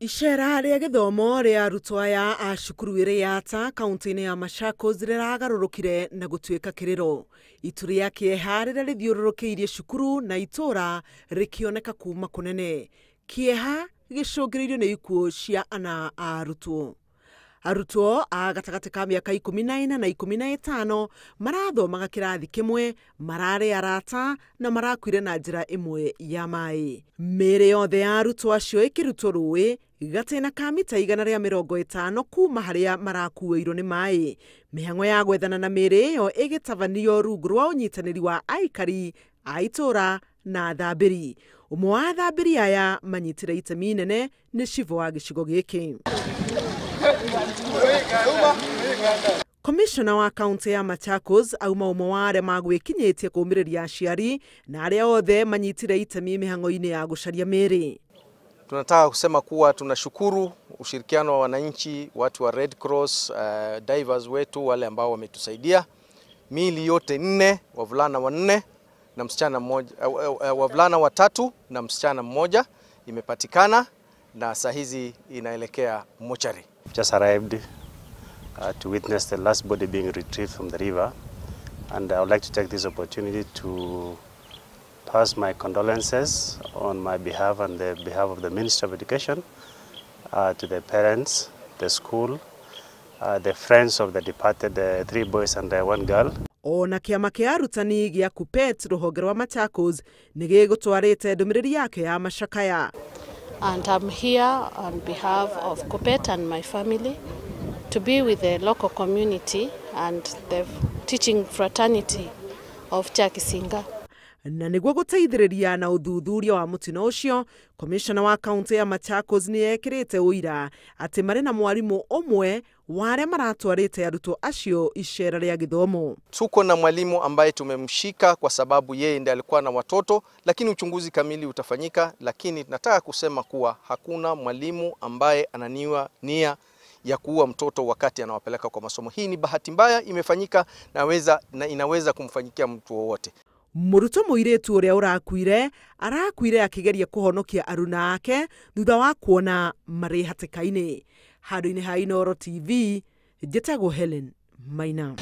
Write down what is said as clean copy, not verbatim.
Iceera ria githomo ria Arutwo aya a cukuru iri yata kaunti-ini ya Machakos riragarurukire na gutuika kiriro. Itu ria kieha riria rithiururukiirie cukuru na itura rikioneka kuma kunene. Kieha gicungiriirio ni ikuo cia ana a Arutwo. Arutwo a gatagati ka miaka 14 na 15 marathomaga kirathi kimwe, marare arata na marakuire na njira imwe ya maai. Miiri yothe ya arutwo acio ikirutwo ruui gatena ka mita 150 kuma haria marakuiruo ni maai. Mihang'o ya gwethana na miiri iyo igitabanio rungu rwa unyitaniri wa aikari a itura na athambiri. Umwe wa athambiri aya manyitire itemi inene ni civo wa gicigo giki. Commissioner wa kaunti ya Machakos auma umwe wa aria magwikinyitie kumiriria aciari na aria othe manyitire itemi mihang'o-ini ya gucaria Miiri. Tunataka kusema kuwa tunashukuru ushirikiano wa wananchi, watu wa Red Cross, divers wetu wale ambao wametusaidia. Miili yote 4, wavulana 4 na msichana mmoja, wavulana 3 na msichana mmoja imepatikana na saa hizi inaelekea mochari. Just arrived to witness the last body being retrieved from the river, and I would like to take this opportunity to pass my condolences on my behalf and the behalf of the Ministry of Education to the parents, the school, the friends of the departed, 3 boys and 1 girl. Ona kiama kia arutani gia KUPPET ruhonge rwa Machakos nigigutwarite ndumiriri yake ya macakaya. And I'm here on behalf of KUPPET and my family to be with the local community and the teaching fraternity of Syokisinga. Na niguo guteithiriria na uthuthuria wa mutino ucio, Commissioner wa kaunti ya Machakos ni ekirite uira ati mari na mwalimu umwe wa aria maratwarite arutwo acio iceera ria githomo. Tuko na mwalimu ambaye tumemshika kwa sababu yeye ndiye alikuwa na watoto, lakini uchunguzi kamili utafanyika. Lakini nataka kusema kuwa hakuna mwalimu ambaye ananiwa nia ya kuua mtoto wakati anawapeleka kwa masomo. Hii ni bahati mbaya imefanyika na inaweza kumfanyikia mtu wowote. Muruto muiritu uria arakuire akigeria kuhonokia aruna ake thutha wa kuona mari hatikaini. Handu-ini ha Inooro TV, njitagwo Helen Maina.